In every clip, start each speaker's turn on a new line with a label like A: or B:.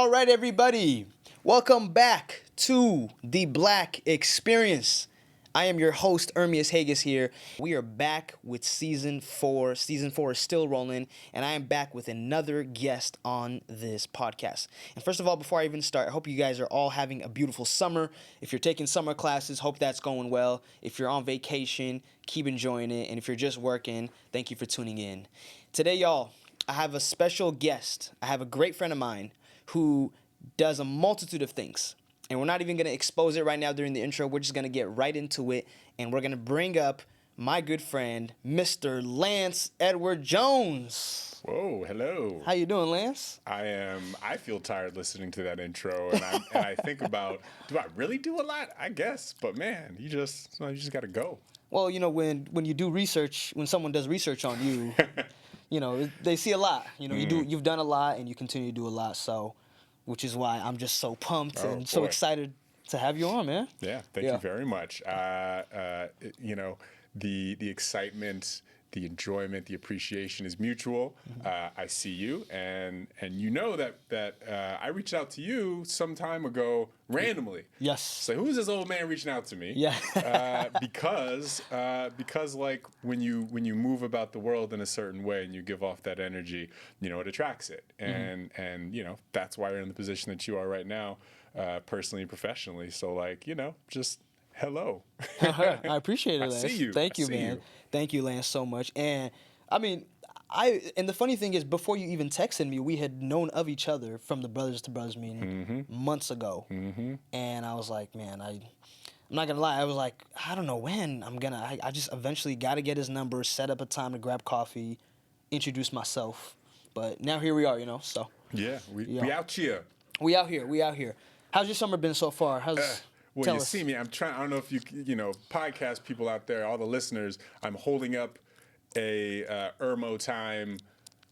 A: All right, everybody. Welcome back to the Black Experience. I am your host, Ermias Hagas here. We are back with Season 4. Season 4 is still rolling, and I am back with another guest on this podcast. And first of all, before I even start, I hope you guys are all having a beautiful summer. If you're taking summer classes, hope that's going well. If you're on vacation, keep enjoying it. And if you're just working, thank you for tuning in. Today, y'all, I have a special guest. I have a great friend of mine who does a multitude of things. And we're not even going to expose it right now during the intro. We're just going to get right into it. And we're going to bring up my good friend, Mr. Lance Edward Jones.
B: Whoa, hello.
A: How you doing, Lance?
B: I feel tired listening to that intro, and I think about, do I really do a lot? I guess, but man, you just got to go.
A: Well, you know, when you do research, when someone does research on you, you know, they see a lot. You know, you've done a lot, and you continue to do a lot. So, which is why I'm just so pumped and so excited to have you on, man.
B: Yeah, thank you very much. You know, the excitement, the enjoyment, the appreciation is mutual. I see you, and you know that I reached out to you some time ago randomly.
A: Yes.
B: So who is this old man reaching out to me?
A: Yeah.
B: Because like when you move about the world in a certain way and you give off that energy, you know, it attracts it, and you know that's why you're in the position that you are right now, personally and professionally. So like, you know, just hello.
A: I appreciate it, Lance.
B: I see you.
A: Thank you, man. Thank you, Lance, so much. And I mean, and the funny thing is, before you even texted me, we had known of each other from the Brothers to Brothers meeting months ago. And I was like, man, I'm not gonna lie. I was like, I don't know when I just eventually got to get his number, set up a time to grab coffee, introduce myself. But now here we are, you know. So
B: yeah, we out here.
A: We out here. How's your summer been so far?
B: Well, you see me. I don't know if you know, podcast people out there, all the listeners. I'm holding up a Irmo Time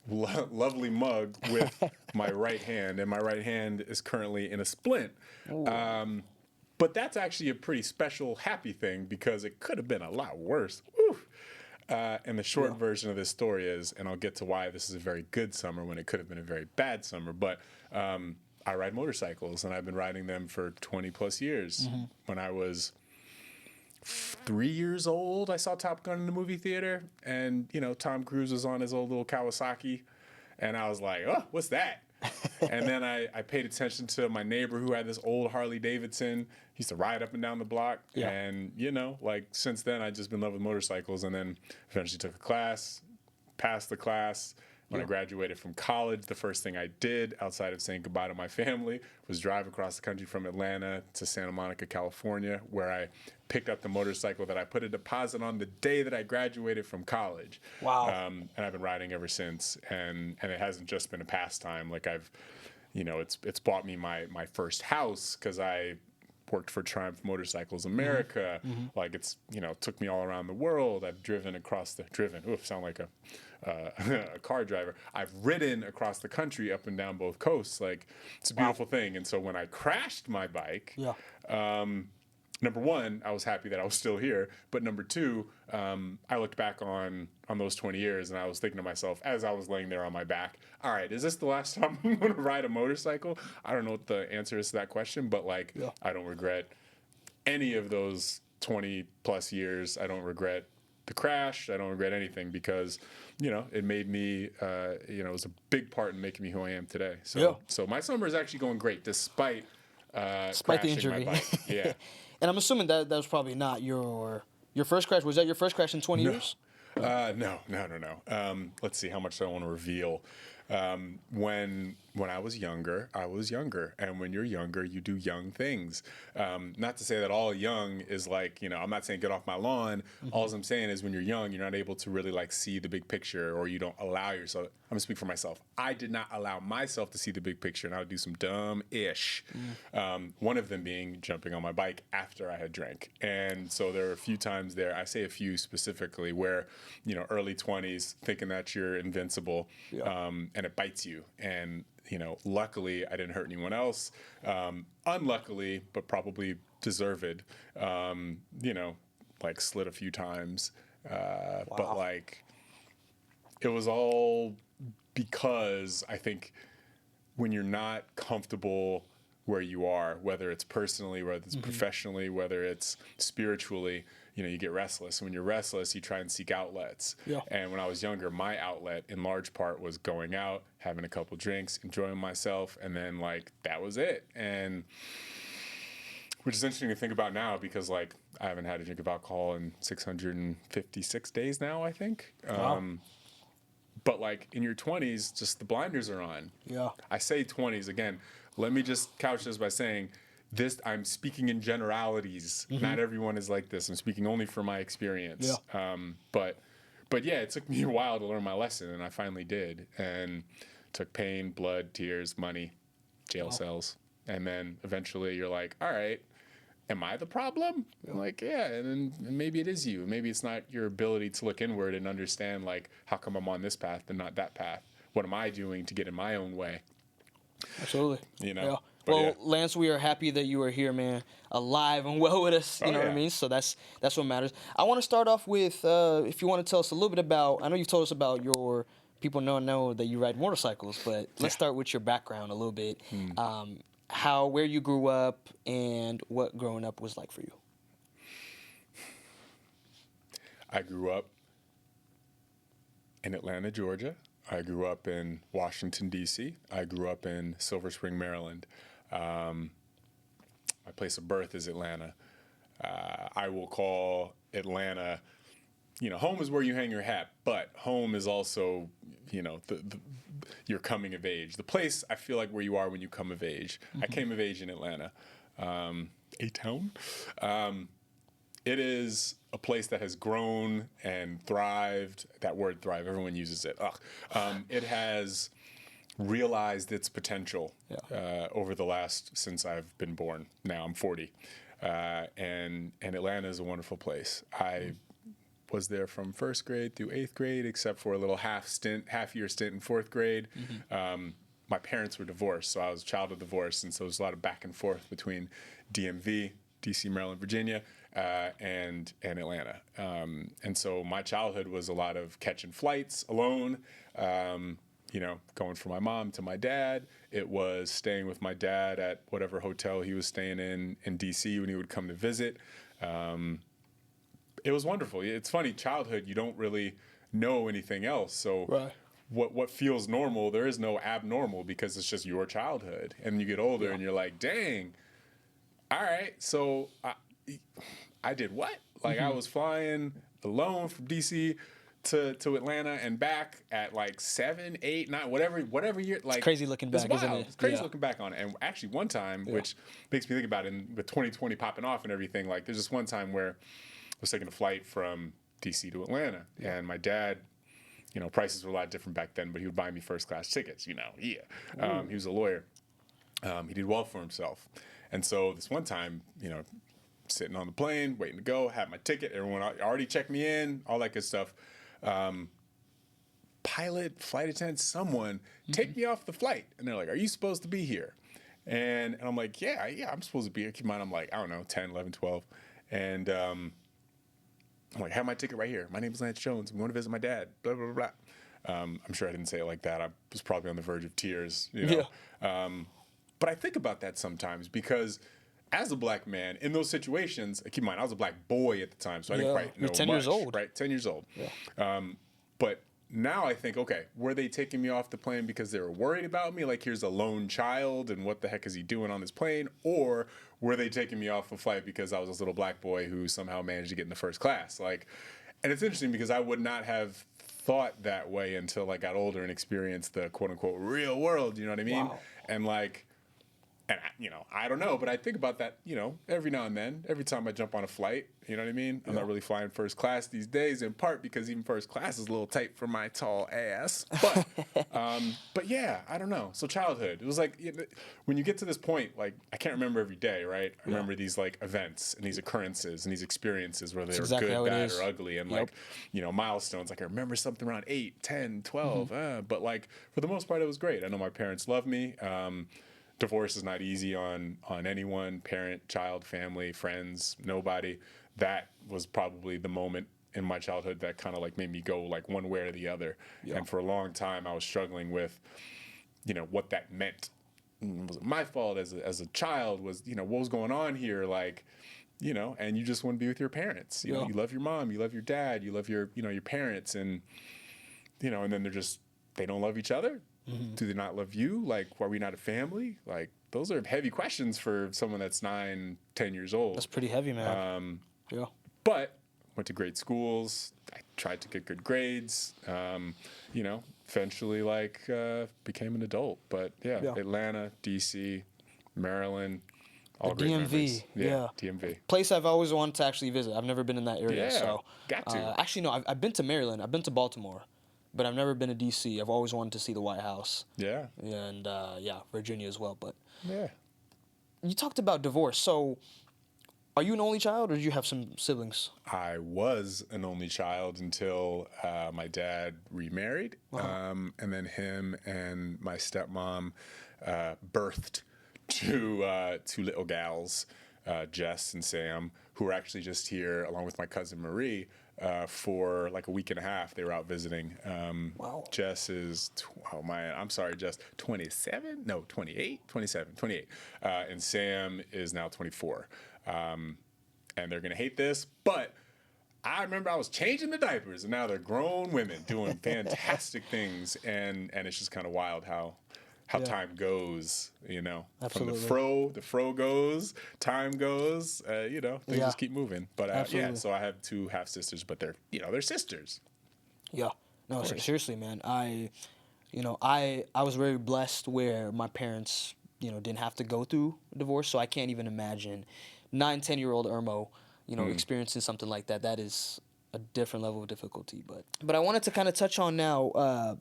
B: lovely mug with my right hand, and my right hand is currently in a splint. But that's actually a pretty special, happy thing because it could have been a lot worse. And the short version of this story is, and I'll get to why this is a very good summer when it could have been a very bad summer, but I ride motorcycles, and I've been riding them for 20 plus years. When I was 3 years old, I saw Top Gun in the movie theater, and you know, Tom Cruise was on his old little Kawasaki, and I was like, oh, what's that? And then I paid attention to my neighbor who had this old Harley Davidson. He used to ride up and down the block, and you know, like since then I've just been in love with motorcycles, and then eventually took a class, passed the class. When I graduated from college, the first thing I did outside of saying goodbye to my family was drive across the country from Atlanta to Santa Monica, California, where I picked up the motorcycle that I put a deposit on the day that I graduated from college.
A: Wow.
B: And I've been riding ever since, and it hasn't just been a pastime. Like it's bought me my first house because I worked for Triumph Motorcycles America. Like it's, you know, took me all around the world. I've sound like a car driver. I've ridden across the country up and down both coasts. Like it's a beautiful thing. And so when I crashed my bike, number one, I was happy that I was still here. But number two, I looked back on those 20 years and I was thinking to myself as I was laying there on my back, all right, is this the last time I'm going to ride a motorcycle? I don't know what the answer is to that question, but like, I don't regret any of those 20 plus years. I don't regret the crash. I don't regret anything because, you know, it made me, you know, it was a big part in making me who I am today. So my summer is actually going great despite
A: the injury.
B: My bike. Yeah.
A: And I'm assuming that was probably not your first crash. Was that your first crash in 20 years?
B: No. Let's see, how much do I want to reveal? When I was younger, and when you're younger, you do young things. Not to say that all young is like, you know, I'm not saying get off my lawn. All I'm saying is when you're young, you're not able to really like see the big picture, or you don't allow yourself. I'm gonna speak for myself. I did not allow myself to see the big picture, and I would do some dumb-ish. One of them being jumping on my bike after I had drank. And so there were a few times there, I say a few specifically, where, you know, early 20s, thinking that you're invincible, and it bites you. And you know, luckily, I didn't hurt anyone else. Unluckily, but probably deserved, you know, like slid a few times. But like, it was all because I think when you're not comfortable where you are, whether it's personally, whether it's professionally, whether it's spiritually, you get restless. When you're restless, you try and seek outlets.
A: Yeah.
B: And when I was younger, my outlet in large part was going out, having a couple drinks, enjoying myself, and then that was it. And which is interesting to think about now because I haven't had a drink of alcohol in 656 days now, I think.
A: Wow.
B: But in your 20s, just the blinders are on.
A: Yeah.
B: I say 20s again. Let me just couch this by saying this. I'm speaking in generalities. Not everyone is like this. I'm speaking only from my experience.
A: Yeah.
B: But yeah, it took me a while to learn my lesson, and I finally did. And took pain, blood, tears, money, jail cells, and then eventually you're like, all right. Am I the problem? I'm like, yeah, and then maybe it is you. Maybe it's not your ability to look inward and understand, how come I'm on this path and not that path? What am I doing to get in my own way?
A: Absolutely.
B: Yeah.
A: Well, Lance, we are happy that you are here, man, alive and well with us. You know what I mean? So that's what matters. I want to start off with, if you want to tell us a little bit about, I know you've told us about your, people know that you ride motorcycles, but let's start with your background a little bit. Where you grew up and what growing up was like for you.
B: I grew up in Atlanta, Georgia. I grew up in Washington, D.C. I grew up in Silver Spring, Maryland. My place of birth is Atlanta. I will call Atlanta, home is where you hang your hat, but home is also, your coming of age. The place, I feel like, where you are when you come of age. I came of age in Atlanta, A-Town. It is a place that has grown and thrived. That word thrive, everyone uses it. It has realized its potential over the since I've been born. Now I'm 40. And Atlanta is a wonderful place. I was there from first grade through eighth grade, except for a little half-year stint in fourth grade. My parents were divorced, so I was a child of divorce, and so there's a lot of back and forth between DMV, DC, Maryland, Virginia, and Atlanta. And so my childhood was a lot of catching flights alone, going from my mom to my dad. It was staying with my dad at whatever hotel he was staying in DC when he would come to visit. It was wonderful. It's funny, childhood, you don't really know anything else. So what feels normal, there is no abnormal because it's just your childhood. And you get older and you're like, dang, all right, so I did what? I was flying alone from DC to Atlanta and back at 7, 8, 9, whatever year.
A: It's crazy looking back, isn't it?
B: It's crazy looking back on it. And actually one time, which makes me think about it, with 2020 popping off and everything, there's just one time where I was taking a flight from DC to Atlanta, and my dad, prices were a lot different back then, but he would buy me first class tickets, He was a lawyer. He did well for himself. And so this one time, sitting on the plane, waiting to go, had my ticket, everyone already checked me in, all that good stuff. Pilot, flight attendant, someone, take me off the flight. And they're like, are you supposed to be here? And I'm like, yeah, I'm supposed to be here. Keep in mind, I'm I don't know, 10, 11, 12. And I'm like, I have my ticket right here. My name is Lance Jones. I'm going to visit my dad, blah, blah, blah, blah. I'm sure I didn't say it like that. I was probably on the verge of tears, But I think about that sometimes because as a black man in those situations, keep in mind, I was a black boy at the time, so I didn't quite know
A: You're 10
B: much.
A: years old.
B: Right, 10 years old.
A: Yeah.
B: But now I think, okay, were they taking me off the plane because they were worried about me? Here's a lone child, and what the heck is he doing on this plane? Or were they taking me off the flight because I was this little black boy who somehow managed to get into first class? And it's interesting because I would not have thought that way until I got older and experienced the quote unquote real world. You know what I mean?
A: Wow.
B: And I don't know, but I think about that, every now and then, every time I jump on a flight, you know what I mean? I'm not really flying first class these days, in part because even first class is a little tight for my tall ass. But yeah, I don't know. So childhood, it was when you get to this point, I can't remember every day, right? I remember these events and these occurrences and these experiences, whether they were good, bad, or ugly, and milestones. I remember something around 8, 10, 12, but for the most part, it was great. I know my parents love me. Divorce is not easy on anyone, parent, child, family, friends, nobody. That was probably the moment in my childhood that kind of made me go one way or the other. Yeah. And for a long time, I was struggling with what that meant. Was it my fault as a child? Was, what was going on here? Like, and you just want to be with your parents. You love your mom, you love your dad, you love your, your parents, and, and then they don't love each other. Mm-hmm. Do they not love you? Like, are we not a family? Like, those are heavy questions for someone that's 9, 10 years old.
A: That's pretty heavy, man. Yeah.
B: But went to great schools. I tried to get good grades. Eventually, became an adult. But yeah, Atlanta, DC, Maryland, all great
A: DMV.
B: memories.
A: Yeah,
B: DMV.
A: Place I've always wanted to actually visit. I've never been in that area.
B: Yeah,
A: so
B: got to.
A: Actually, no. I've been to Maryland. I've been to Baltimore. But I've never been to D.C. I've always wanted to see the White House.
B: Yeah.
A: And, Virginia as well. But
B: yeah.
A: You talked about divorce. So are you an only child or do you have some siblings?
B: I was an only child until my dad remarried. Uh-huh. And then him and my stepmom birthed two little gals, Jess and Sam, who were actually just here along with my cousin Marie. For like a week and a half, they were out visiting.
A: Wow.
B: Jess is, I'm sorry, Jess, 27? No, 28? 27, 28. And Sam is now 24. And they're going to hate this, but I remember I was changing the diapers, and now they're grown women doing fantastic things. And it's just kind of wild how time goes,
A: Absolutely.
B: From the fro goes, time goes, things just keep moving. But so I have 2 half sisters, but they're sisters.
A: Yeah, no, seriously, man. I was very blessed where my parents, didn't have to go through a divorce, so I can't even imagine 9, 10-year-old Irmo, experiencing something like that. That is a different level of difficulty. But I wanted to kind of touch on now.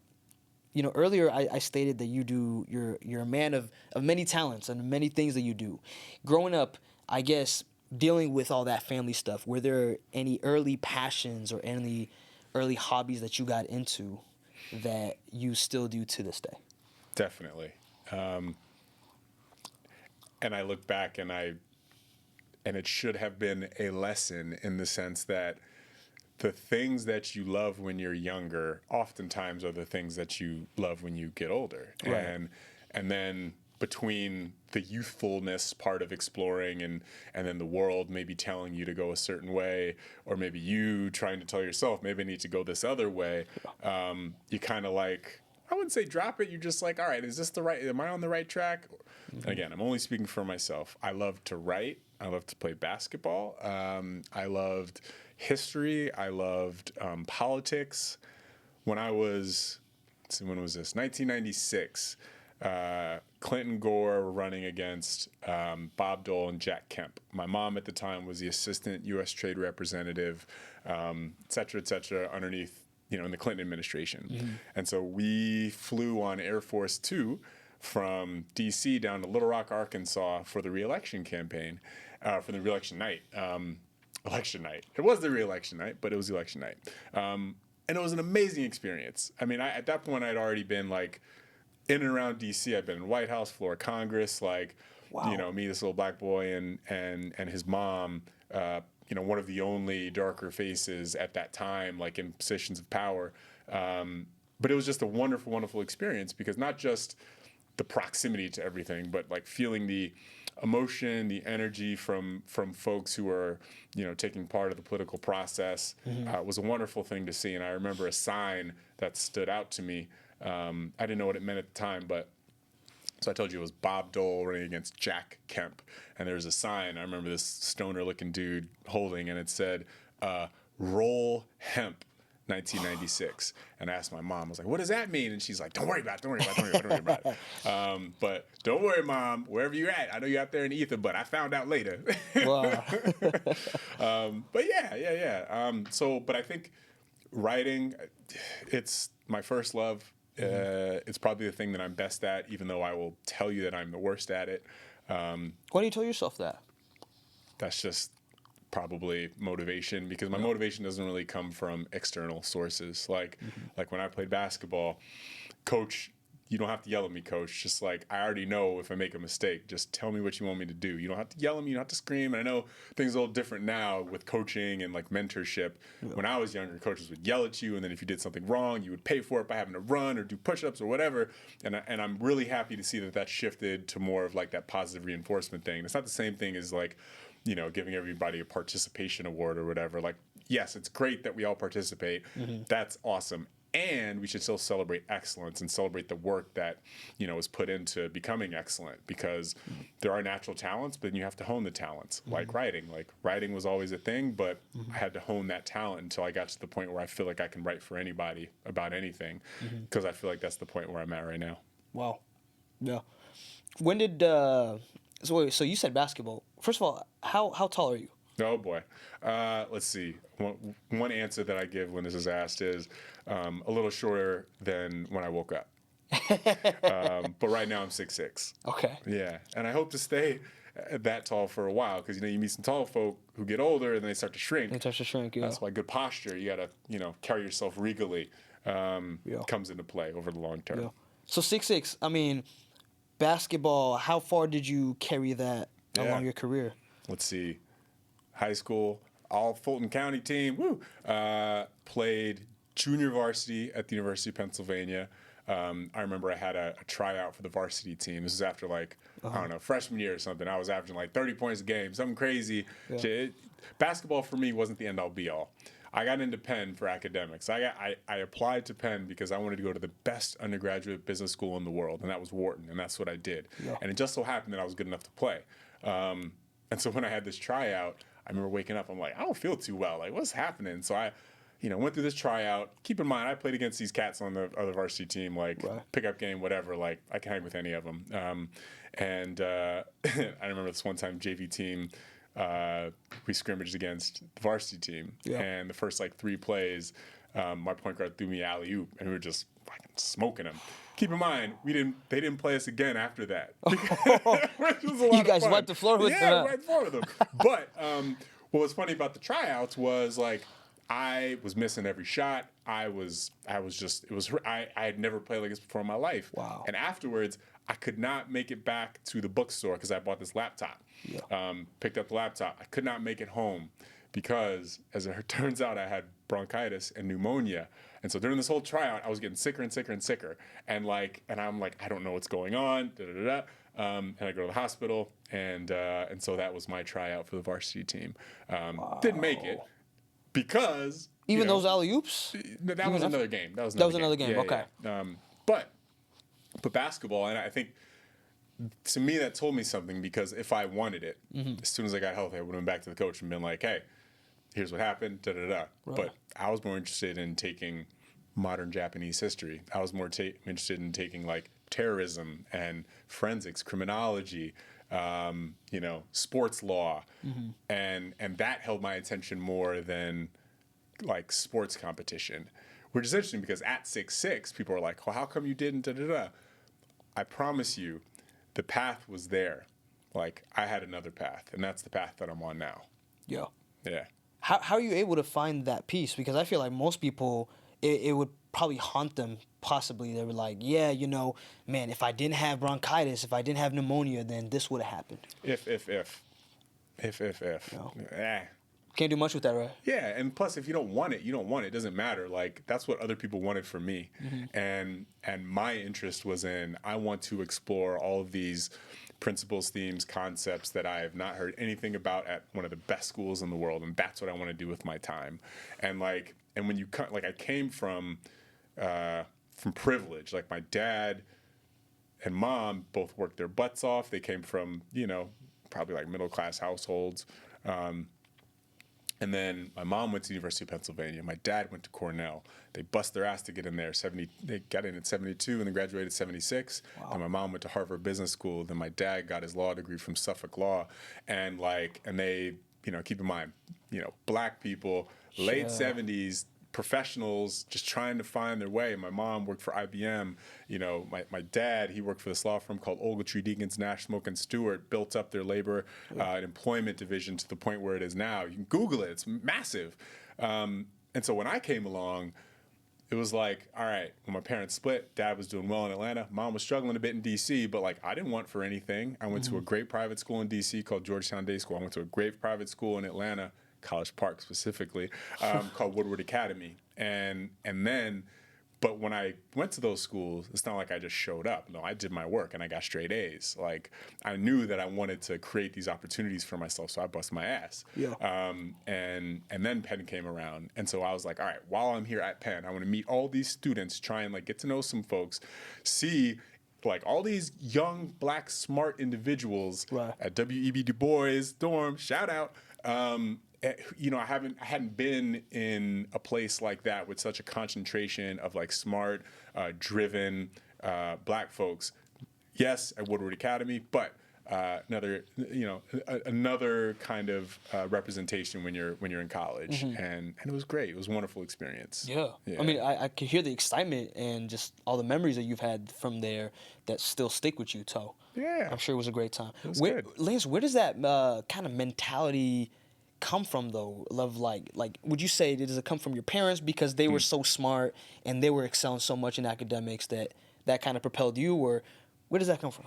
A: Earlier I stated that you're a man of many talents and many things that you do. Growing up, I guess, dealing with all that family stuff, were there any early passions or any early hobbies that you got into that you still do to this day?
B: Definitely. And I look back and it should have been a lesson in the sense that the things that you love when you're younger oftentimes are the things that you love when you get older.
A: Right.
B: And then between the youthfulness part of exploring and then the world maybe telling you to go a certain way, or maybe you trying to tell yourself, maybe I need to go this other way, you kind of I wouldn't say drop it. You're just like, all right, am I on the right track? Mm-hmm. Again, I'm only speaking for myself. I love to write. I love to play basketball. I loved history. I loved politics. When was this? 1996. Clinton Gore were running against Bob Dole and Jack Kemp. My mom at the time was the assistant U.S. Trade Representative, et cetera, underneath, in the Clinton administration. Mm-hmm. And so we flew on Air Force 2 from D.C. down to Little Rock, Arkansas for the re-election campaign, for the re-election night. Election night. It was the re-election night, but it was election night. And it was an amazing experience. I mean, at that point, I'd already been in and around D.C. I've been in White House, floor of Congress, wow. Me, this little black boy, and his mom, one of the only darker faces at that time, in positions of power. But it was just a wonderful, wonderful experience because not just the proximity to everything, but feeling the emotion, the energy from folks who are, taking part of the political process. Mm-hmm. Was a wonderful thing to see. And I remember a sign that stood out to me. I didn't know what it meant at the time, but so I told you it was Bob Dole running against Jack Kemp. And there was a sign I remember this stoner-looking dude holding, and it said, "Roll Hemp, 1996." And I asked my mom, I was like, "What does that mean?" And she's like, "Don't worry about it. But don't worry, Mom, wherever you're at. I know you're out there in ether, but I found out later."
A: Wow.
B: But yeah. But I think writing, it's my first love. Mm-hmm. It's probably the thing that I'm best at, even though I will tell you that I'm the worst at it.
A: Why do you tell yourself that?
B: That's just probably motivation, because my motivation doesn't really come from external sources. Like when I played basketball, coach, you don't have to yell at me, coach. Just like, I already know if I make a mistake, just tell me what you want me to do. You don't have to yell at me. You don't have to scream. And I know things are a little different now with coaching and like mentorship. When I was younger, coaches would yell at you. And then if you did something wrong, you would pay for it by having to run or do push-ups or whatever. And I'm really happy to see that that shifted to more of like that positive reinforcement thing. It's not the same thing as like, you know, giving everybody a participation award or whatever. Like, yes, it's great that we all participate. That's awesome. And we should still celebrate excellence and celebrate the work that, you know, is put into becoming excellent, because there are natural talents, but then you have to hone the talents. Like writing. Like, writing was always a thing, but I had to hone that talent until I got to the point where I feel like I can write for anybody about anything, because I feel like that's the point where I'm at right now.
A: Wow. Yeah. When did so you said basketball. First of all, how tall are you?
B: Oh boy. Let's see. One answer that I give when this is asked is a little shorter than when I woke up. But right now I'm 6'6".
A: Okay.
B: Yeah, and I hope to stay that tall for a while, because you know, you meet some tall folk who get older and they start to shrink.
A: They start to shrink. Yeah.
B: That's why good posture, you gotta, you know, carry yourself regally, comes into play over the long term.
A: Yeah. So 6'6". I mean, basketball. How far did you carry that along your career?
B: Let's see. High school, all Fulton County team. Woo! Played junior varsity at the University of Pennsylvania. I remember I had a tryout for the varsity team. This was after like, I don't know, freshman year or something. I was averaging like 30 points a game, something crazy. Yeah. Basketball for me wasn't the end all be all. I got into Penn for academics. I applied to Penn because I wanted to go to the best undergraduate business school in the world, and that was Wharton, and that's what I did. Yeah. And it just so happened that I was good enough to play. And so when I had this tryout, I remember waking up, I'm like, I don't feel too well. Like, what's happening? So I, you know, went through this tryout. Keep in mind, I played against these cats on the other varsity team, like pickup game, whatever. Like, I can hang with any of them. I remember this one time JV team, we scrimmaged against the varsity team. Yeah. And the first like 3 plays, my point guard threw me alley-oop, and we were just fucking smoking them. Keep in mind, they didn't play us again after that.
A: You guys wiped the floor with them.
B: Yeah, wiped the floor with them. But what was funny about the tryouts was like, I was missing every shot. I had never played like this before in my life. Wow. And afterwards, I could not make it back to the bookstore because I bought this laptop. Yeah. Picked up the laptop. I could not make it home because, as it turns out, I had bronchitis and pneumonia. And so during this whole tryout, I was getting sicker and sicker and sicker. And I'm like, I don't know what's going on. And I go to the hospital, and so that was my tryout for the varsity team. Didn't make it because
A: even those alley-oops.
B: That was another game. That was
A: another game.
B: Yeah,
A: okay.
B: Yeah. But basketball, and I think to me that told me something, because if I wanted it, as soon as I got healthy, I would have went back to the coach and been like, hey, here's what happened, Right. But I was more interested in taking modern Japanese history. I was more interested in taking like terrorism and forensics, criminology, sports law, and that held my attention more than like sports competition, which is interesting because at 6'6", people are like, well, how come you didn't, I promise you, the path was there. Like, I had another path, and that's the path that I'm on now.
A: Yeah.
B: Yeah.
A: How are you able to find that peace? Because I feel like most people, it would probably haunt them, possibly. They were like, yeah, man, if I didn't have bronchitis, if I didn't have pneumonia, then this would have happened.
B: If.
A: No.
B: Eh.
A: Can't do much with that, right?
B: Yeah, and plus, if you don't want it, you don't want it. It doesn't matter. Like, that's what other people wanted from me. And my interest was in, I want to explore all of these principles, themes, concepts that I have not heard anything about at one of the best schools in the world, and that's what I want to do with my time. And when you I came from privilege. Like, my dad and mom both worked their butts off. They came from probably like middle class households. And then my mom went to the University of Pennsylvania. My dad went to Cornell. They bust their ass to get in there. They got in at 72 and then graduated at 76. Wow. And my mom went to Harvard Business School. Then my dad got his law degree from Suffolk Law. And they, keep in mind, black people, late 70s, professionals just trying to find their way. My mom worked for IBM. My dad, he worked for this law firm called Ogletree, Deakins, Nash, Smoke and Stewart, built up their labor and employment division to the point where it is now. You can Google it. It's massive. And so when I came along, it was like, all right, when my parents split, dad was doing well in Atlanta. Mom was struggling a bit in D.C., but like I didn't want for anything. I went to a great private school in D.C. called Georgetown Day School. I went to a great private school in Atlanta, College Park specifically, called Woodward Academy. And then, but when I went to those schools, it's not like I just showed up. No, I did my work and I got straight A's. Like I knew that I wanted to create these opportunities for myself, so I busted my ass.
A: Yeah.
B: And then Penn came around, and so I was like, all right, while I'm here at Penn, I want to meet all these students, try and like get to know some folks, see like all these young black smart individuals
A: Right.
B: at W.E.B. Du Bois dorm. Shout out. You know, I hadn't been in a place like that with such a concentration of like smart, driven black folks. Yes, at Woodward Academy, but another kind of representation when you're in college, and it was great. It was a wonderful experience.
A: Yeah. I mean, I could hear the excitement and just all the memories that you've had from there that still stick with you, Toe.
B: Yeah.
A: I'm sure it was a great time.
B: It was good.
A: Lance, where does that kind of mentality come from, though? Love, like, would you say, does it come from your parents because they were so smart and they were excelling so much in academics that kind of propelled you, or where does that come from?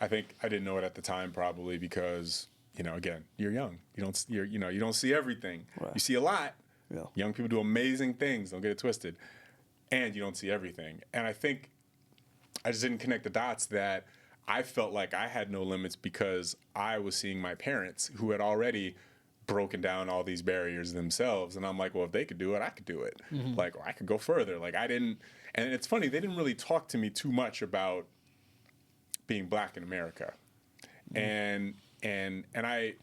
B: I think I didn't know it at the time, probably because, you know, again, you're young. You don't see everything.
A: Right.
B: You see a lot.
A: Yeah.
B: Young people do amazing things. Don't get it twisted. And you don't see everything. And I think I just didn't connect the dots that I felt like I had no limits because I was seeing my parents who had already broken down all these barriers themselves. And I'm like, well, if they could do it, I could do it. Like, or I could go further. Like, I didn't. And it's funny, they didn't really talk to me too much about being black in America. And I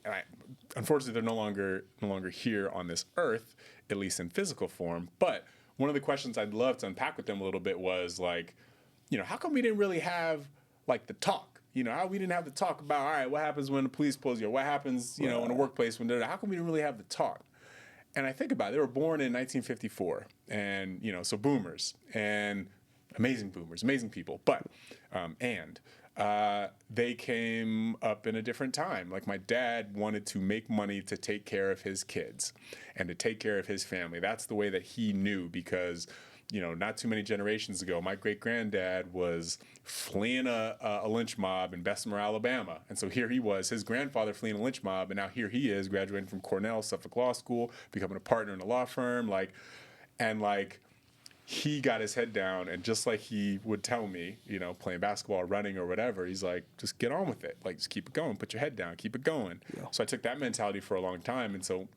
B: unfortunately they're no longer here on this earth, at least in physical form. But one of the questions I'd love to unpack with them a little bit was like, you know, how come we didn't really have like the talk? You know, how we didn't have the talk about, all right, what happens when the police pulls you? What happens, you know, in a workplace when how come we didn't really have the talk? And I think about it, they were born in 1954, and you know, so boomers and amazing people, but they came up in a different time. Like my dad wanted to make money to take care of his kids and to take care of his family. That's the way that he knew because, you know, not too many generations ago, my great-granddad was fleeing a lynch mob in Bessemer, Alabama. And so here he was, his grandfather fleeing a lynch mob, and now here he is graduating from Cornell, Suffolk Law School, becoming a partner in a law firm, he got his head down, and just like he would tell me, you know, playing basketball, running, or whatever, he's like, just get on with it. Like, just keep it going. Put your head down. Keep it going.
A: Yeah.
B: So I took that mentality for a long time. And so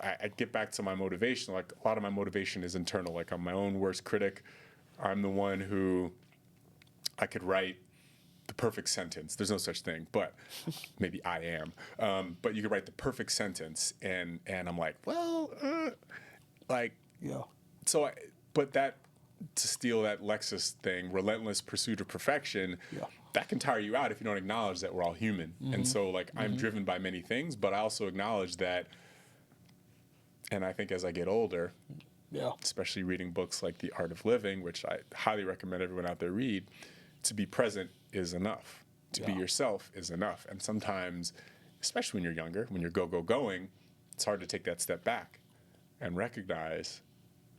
B: I get back to my motivation. Like, a lot of my motivation is internal. Like, I'm my own worst critic. I'm the one who I could write the perfect sentence. There's no such thing, but maybe I am. But you could write the perfect sentence, and I'm like, well,
A: Yeah.
B: So, but that, to steal that Lexus thing, relentless pursuit of perfection, that can tire you out if you don't acknowledge that we're all human. And so, like, I'm driven by many things, but I also acknowledge that, and I think as I get older, especially reading books like The Art of Living, which I highly recommend everyone out there read, to be present is enough. To be yourself is enough. And sometimes, especially when you're younger, when you're going, it's hard to take that step back and recognize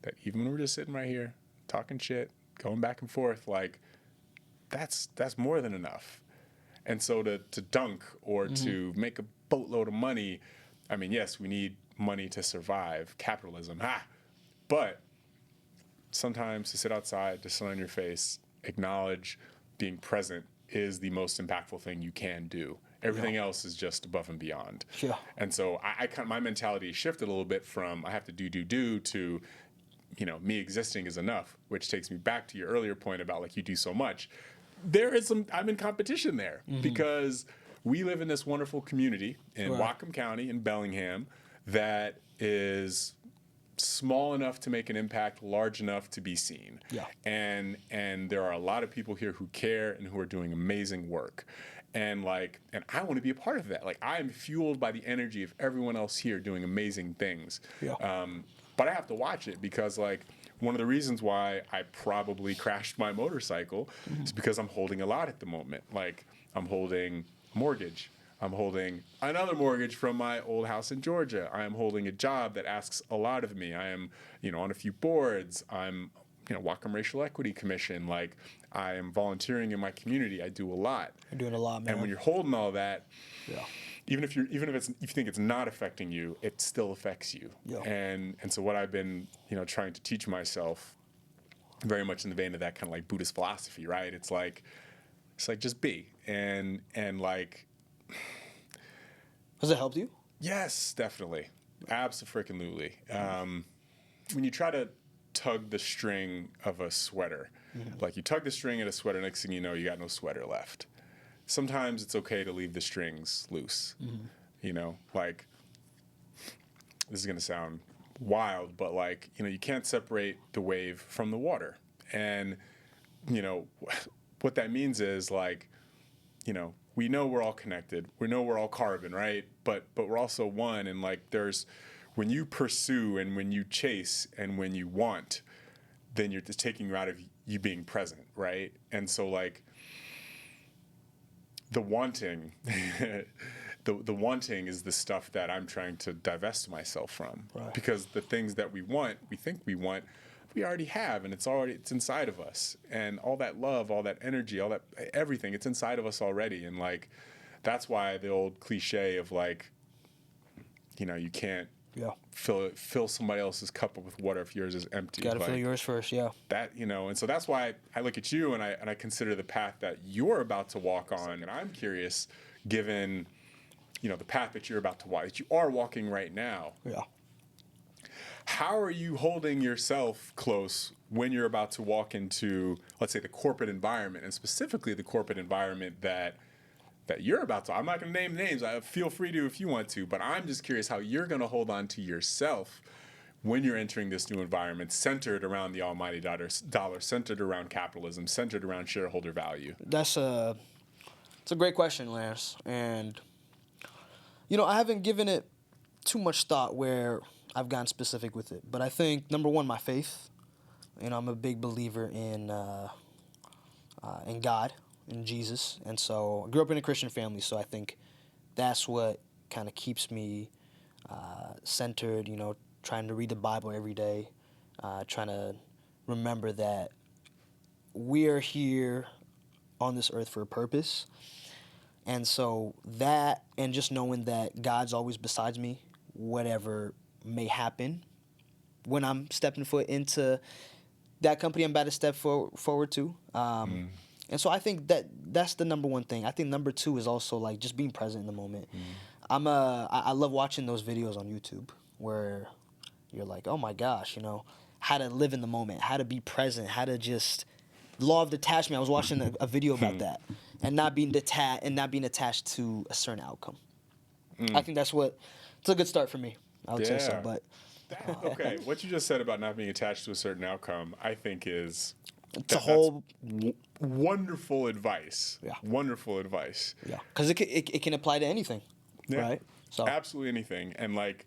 B: that even when we're just sitting right here talking shit, going back and forth, like that's more than enough. And so to dunk or to make a boatload of money, I mean, yes, we need money to survive, capitalism, but sometimes to sit outside, to sun on your face, acknowledge being present is the most impactful thing you can do. Everything else is just above and beyond.
A: Yeah.
B: And so my mentality shifted a little bit from I have to do to, you know, me existing is enough, which takes me back to your earlier point about like you do so much. I'm in competition there because we live in this wonderful community in Whatcom County in Bellingham that is small enough to make an impact, large enough to be seen.
A: Yeah.
B: And there are a lot of people here who care and who are doing amazing work. And I want to be a part of that. Like, I am fueled by the energy of everyone else here doing amazing things.
A: Yeah.
B: But I have to watch it because, like, one of the reasons why I probably crashed my motorcycle is because I'm holding a lot at the moment. Like, I'm holding a mortgage. I'm holding another mortgage from my old house in Georgia. I am holding a job that asks a lot of me. I am, on a few boards. I'm, Whatcom Racial Equity Commission. Like, I am volunteering in my community. I do a lot.
A: You're doing a lot, man.
B: And when you're holding all that,
A: yeah.
B: even if you think it's not affecting you, it still affects you.
A: Yeah.
B: And so what I've been, trying to teach myself, very much in the vein of that kind of like Buddhist philosophy, right? It's like just be and like.
A: Has it helped you?
B: Yes, definitely, absolutely. When you try to tug the string of a sweater, like you tug the string at a sweater, next thing you know, you got no sweater left. Sometimes it's okay to leave the strings loose. Like, this is going to sound wild, but like, you can't separate the wave from the water. And, what that means is like, we know we're all connected. We know we're all carbon, right? But we're also one. And like, when you pursue and when you chase and when you want, then you're just taking you out of you being present, right? And so like, the wanting, the wanting is the stuff that I'm trying to divest myself from,
A: right.
B: Because the things that we think we want, we already have, and it's inside of us, and all that love, all that energy, all that everything, it's inside of us already, and like, that's why the old cliche of like, you can't fill somebody else's cup up with water if yours is empty.
A: Got to fill yours first, yeah.
B: That, and so that's why I look at you and I consider the path that you're about to walk on. And I'm curious, given, the path that you're about to walk, that you are walking right now.
A: Yeah.
B: How are you holding yourself close when you're about to walk into, let's say, the corporate environment, and specifically the corporate environment that you're about to? I'm not going to name names. Feel free to if you want to, but I'm just curious how you're going to hold on to yourself when you're entering this new environment centered around the almighty dollar, centered around capitalism, centered around shareholder value.
A: It's a great question, Lance. And, I haven't given it too much thought where I've gotten specific with it. But I think, number one, my faith. I'm a big believer in God, in Jesus. And so I grew up in a Christian family, so I think that's what kind of keeps me centered, trying to read the Bible every day, trying to remember that we are here on this earth for a purpose. And so that, and just knowing that God's always besides me, whatever may happen, when I'm stepping foot into that company I'm about to step forward to. And so I think that's the number one thing. I think number two is also like just being present in the moment. I love watching those videos on YouTube where you're like, oh my gosh, how to live in the moment, how to be present, how to just law of detachment. I was watching a video about that, and not being attached to a certain outcome. I think it's a good start for me. I would say so, but
B: okay, what you just said about not being attached to a certain outcome, I think is wonderful advice.
A: Yeah.
B: Wonderful advice.
A: Yeah, because it can apply to anything, right? So
B: absolutely anything, and like,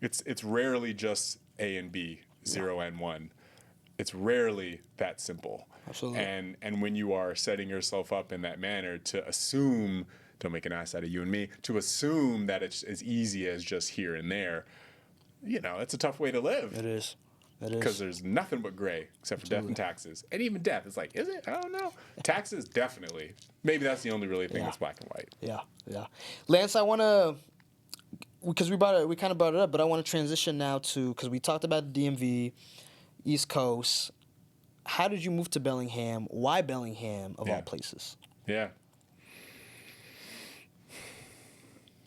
B: it's rarely just A and B, 0 and 1. It's rarely that simple.
A: Absolutely.
B: And when you are setting yourself up in that manner to assume, don't make an ass out of you and me, to assume that it's as easy as just here and there, it's a tough way to live.
A: It is.
B: Because there's nothing but gray except for death and taxes. And even death is like, is it? I don't know. Taxes, definitely. Maybe that's the only really thing that's black and white.
A: Yeah. Lance, I want to, because we kind of brought it up, but I want to transition now to, because we talked about the DMV, East Coast. How did you move to Bellingham? Why Bellingham, of all places?
B: Yeah.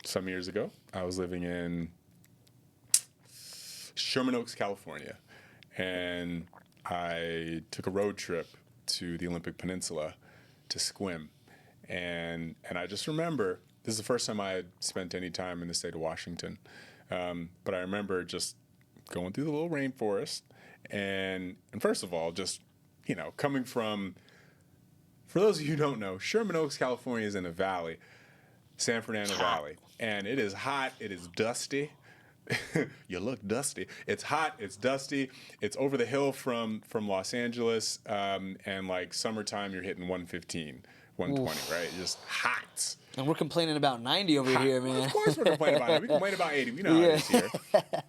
B: Some years ago, I was living in Sherman Oaks, California, and I took a road trip to the Olympic Peninsula to swim, and I just remember, this is the first time I had spent any time in the state of Washington, but I remember just going through the little rainforest, and first of all, just, coming from, for those of you who don't know, Sherman Oaks, California is in a valley, San Fernando Valley, and it is hot, it is dusty. You look dusty. It's hot. It's dusty. It's over the hill from Los Angeles, and like summertime, you're hitting 115, 120, right? Just hot.
A: And we're complaining about 90 over here, man.
B: Well, of course we're complaining about it. We complain about 80. We know how it is here.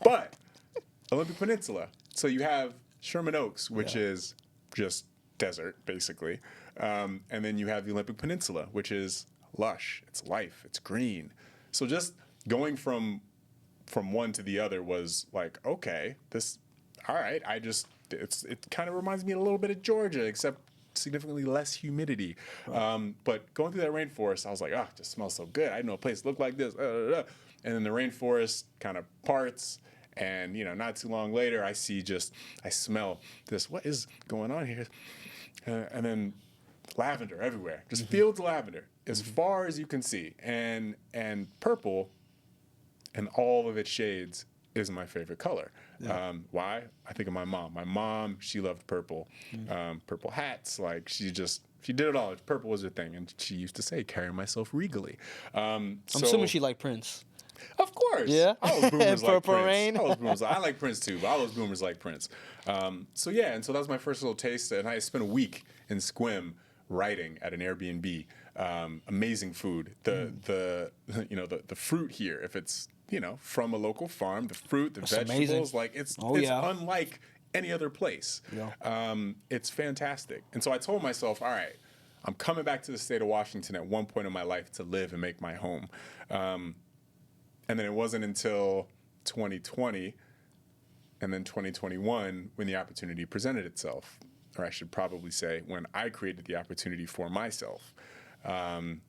B: But Olympic Peninsula. So you have Sherman Oaks, which is just desert, basically. And then you have the Olympic Peninsula, which is lush. It's life. It's green. So just going from one to the other was like, okay, all right. It kind of reminds me a little bit of Georgia, except significantly less humidity. Right. But going through that rainforest, I was like, it just smells so good. I didn't know a place looked like this. And then the rainforest kind of parts, and not too long later, I smell this. What is going on here? And then lavender everywhere, just fields of lavender as far as you can see, and purple, and all of its shades is my favorite color. Yeah. Why? I think of my mom. My mom, she loved purple. Purple hats, like she did it all. Purple was her thing, and she used to say, "Carry myself regally." I'm
A: assuming she liked Prince.
B: Of course.
A: Yeah.
B: All those boomers like
A: Purple
B: Prince.
A: Rain.
B: All those boomers. I like Prince too, but all those boomers like Prince. And so that was my first little taste, and I spent a week in Sequim writing at an Airbnb. Amazing food. The fruit here, if it's from a local farm, the fruit, the vegetables, amazing. Like it's unlike any other place. Yeah. It's fantastic. And so I told myself, all right, I'm coming back to the state of Washington at one point in my life to live and make my home. And then it wasn't until 2020 and then 2021 when the opportunity presented itself. Or I should probably say when I created the opportunity for myself. And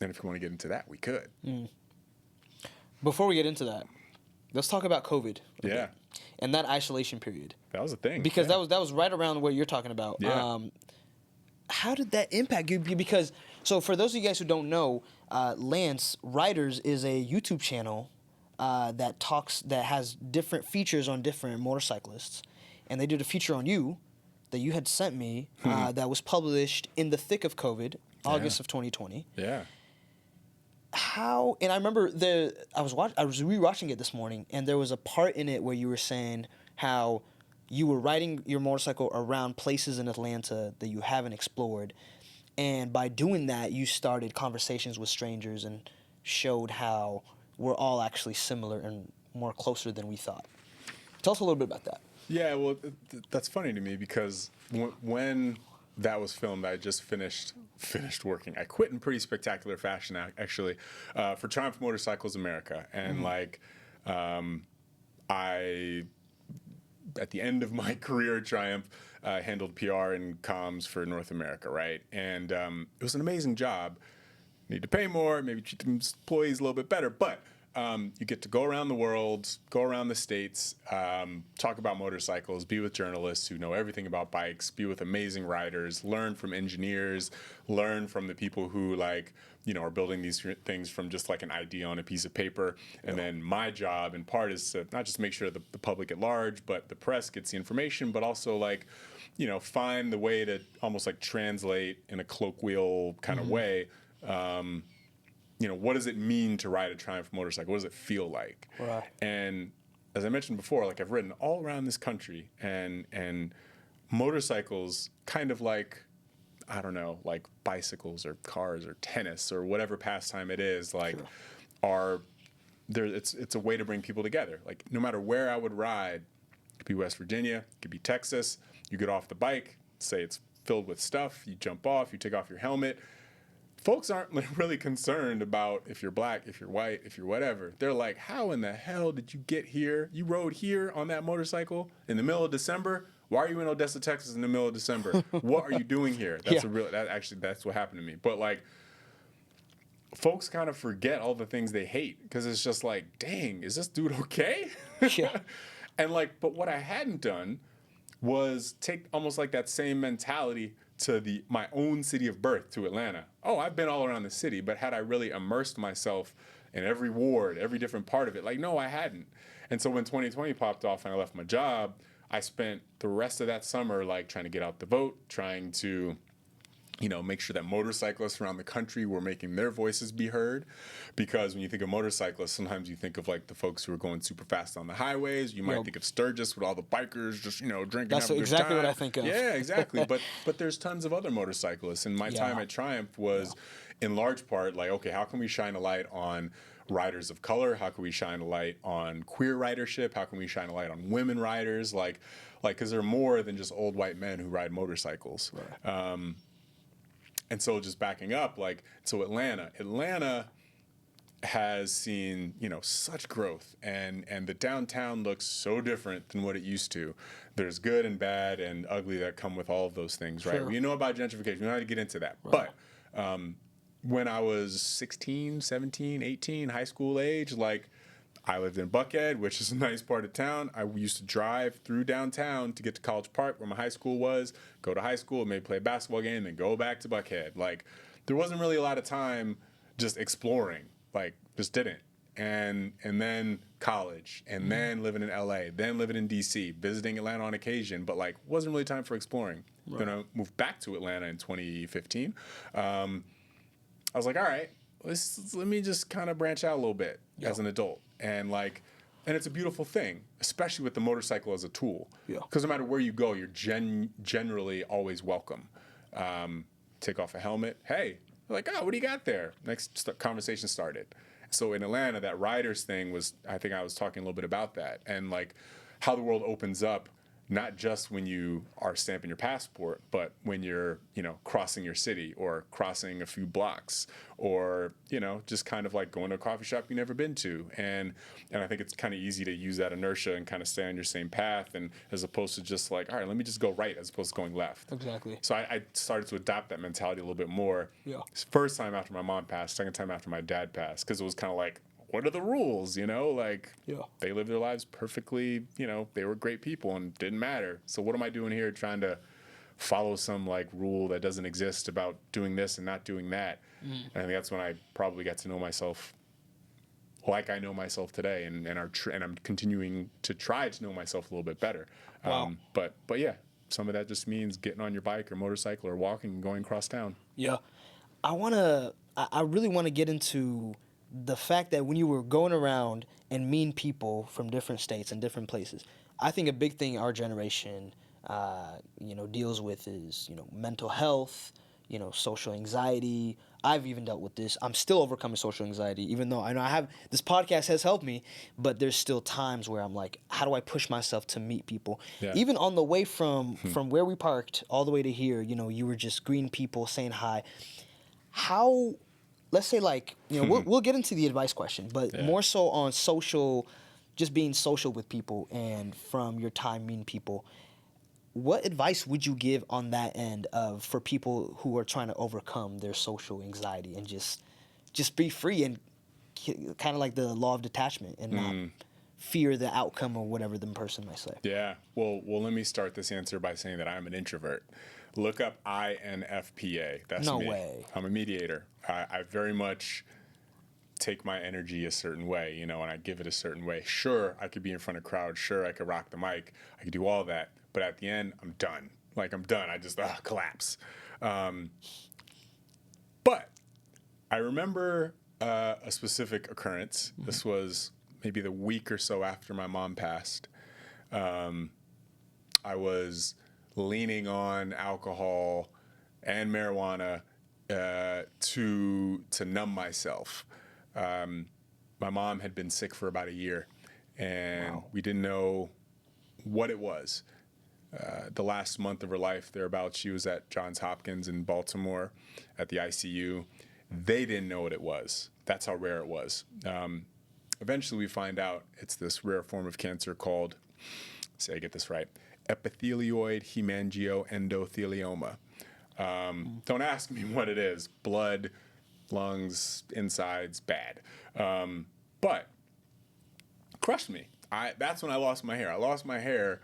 B: if you want to get into that, we could.
A: Before we get into that, let's talk about COVID.
B: Yeah.
A: And that isolation period.
B: That was a thing.
A: Because that was right around what you're talking about.
B: Yeah.
A: How did that impact you? Because, so for those of you guys who don't know, Lance Riders is a YouTube channel that has different features on different motorcyclists. And they did a feature on you that you had sent me that was published in the thick of COVID, August of 2020.
B: Yeah.
A: And I remember I was rewatching it this morning, and there was a part in it where you were saying how you were riding your motorcycle around places in Atlanta that you haven't explored, and by doing that, you started conversations with strangers and showed how we're all actually similar and more closer than we thought. Tell us a little bit about that.
B: Yeah, well, that's funny to me because when that was filmed, I just finished working. I quit in pretty spectacular fashion, actually, for Triumph Motorcycles America. And I, at the end of my career at Triumph, handled PR and comms for North America, right? And it was an amazing job. Need to pay more, maybe treat the employees a little bit better, but you get to go around the world, go around the states, talk about motorcycles, be with journalists who know everything about bikes, be with amazing riders, learn from engineers, learn from the people who are building these things from just like an idea on a piece of paper. And then my job in part is to not just make sure the public at large, but the press gets the information, but also find the way to almost like translate in a colloquial kind of way. What does it mean to ride a Triumph motorcycle? What does it feel like?
A: Right.
B: And as I mentioned before, I've ridden all around this country, and motorcycles kind of like, I don't know, like bicycles or cars or tennis or whatever pastime it is, it's a way to bring people together. Like no matter where I would ride, it could be West Virginia, it could be Texas, you get off the bike, say it's filled with stuff, you jump off, you take off your helmet. Folks aren't really concerned about if you're black, if you're white, if you're whatever. They're like, how in the hell did you get here? You rode here on that motorcycle in the middle of December? Why are you in Odessa, Texas in the middle of December? What are you doing here? That's that's what happened to me. But folks kind of forget all the things they hate because it's just like, dang, is this dude okay?
A: Yeah.
B: And but what I hadn't done was take almost like that same mentality to my own city of birth, to Atlanta. Oh, I've been all around the city, but had I really immersed myself in every ward, every different part of it? No, I hadn't. And so when 2020 popped off and I left my job, I spent the rest of that summer trying to get out the vote, trying to make sure that motorcyclists around the country were making their voices be heard. Because when you think of motorcyclists, sometimes you think of like the folks who are going super fast on the highways. You might think of Sturgis with all the bikers just, drinking,
A: That's
B: having a good
A: exactly
B: time.
A: what I think of.
B: Yeah, exactly. But there's tons of other motorcyclists. And my time at Triumph was in large part like, okay, how can we shine a light on riders of color? How can we shine a light on queer ridership? How can we shine a light on women riders? Like, because they're more than just old white men who ride motorcycles. Right. And so just backing up, so Atlanta has seen, such growth, and the downtown looks so different than what it used to. There's good and bad and ugly that come with all of those things, right?
A: Sure.
B: We know about gentrification. We don't have to get into that.
A: Right.
B: But when I was 16, 17, 18, high school age, I lived in Buckhead, which is a nice part of town. I used to drive through downtown to get to College Park, where my high school was, go to high school, maybe play a basketball game, then go back to Buckhead. There wasn't really a lot of time just exploring, just didn't. And then college, and then living in LA, then living in DC, visiting Atlanta on occasion, but wasn't really time for exploring. Right. Then I moved back to Atlanta in 2015. I was like, all right, let me just kind of branch out a little bit as an adult. And it's a beautiful thing, especially with the motorcycle as a tool. Because no matter where you go, you're generally always welcome. Take off a helmet. Hey, what do you got there? Next conversation started. So in Atlanta, that riders thing was, I think I was talking a little bit about that. And how the world opens up, not just when you are stamping your passport, but when you're, crossing your city or crossing a few blocks or, just kind of going to a coffee shop you've never been to. And I think it's kind of easy to use that inertia and kind of stay on your same path, and as opposed to just all right, let me just go right as opposed to going left.
A: Exactly.
B: So I started to adopt that mentality a little bit more.
A: Yeah.
B: First time after my mom passed, second time after my dad passed, because it was kind of what are the rules, They lived their lives perfectly, they were great people and didn't matter. So what am I doing here trying to follow some rule that doesn't exist about doing this and not doing that? And I think that's when I probably got to know myself like I know myself today, and I'm continuing to try to know myself a little bit better.
A: Wow.
B: But yeah, some of that just means getting on your bike or motorcycle or walking and going across town.
A: Yeah. I really want to get into the fact that when you were going around and meeting people from different states and different places, I think a big thing our generation, deals with is, mental health, social anxiety. I've even dealt with this. I'm still overcoming social anxiety, even though I know this podcast has helped me, but there's still times where I'm like, how do I push myself to meet people?
B: Yeah.
A: Even on the way from where we parked all the way to here, you were just greeting people, saying hi. How, let's say we'll get into the advice question, but more so on social, just being social with people and from your time meeting people. What advice would you give on that end for people who are trying to overcome their social anxiety and just be free and kind of like the law of detachment and not fear the outcome of whatever the person might say?
B: Yeah. Well, let me start this answer by saying that I'm an introvert. Look up INFPA. That's
A: No
B: me.
A: way.
B: I'm a mediator. I very much take my energy a certain way, and I give it a certain way. Sure, I could be in front of crowds. Sure, I could rock the mic. I could do all that. But at the end, I'm done. I'm done. I just collapse. But I remember a specific occurrence. Mm-hmm. This was maybe the week or so after my mom passed. I was leaning on alcohol and marijuana to numb myself. My mom had been sick for about a year, and we didn't know what it was. The last month of her life, thereabouts, she was at Johns Hopkins in Baltimore at the ICU. They didn't know what it was. That's how rare it was. Eventually, we find out it's this rare form of cancer called, say I get this right, epithelioid hemangioendothelioma. Don't ask me what it is. Blood, lungs, insides, bad. But crushed me. That's when I lost my hair. I lost my hair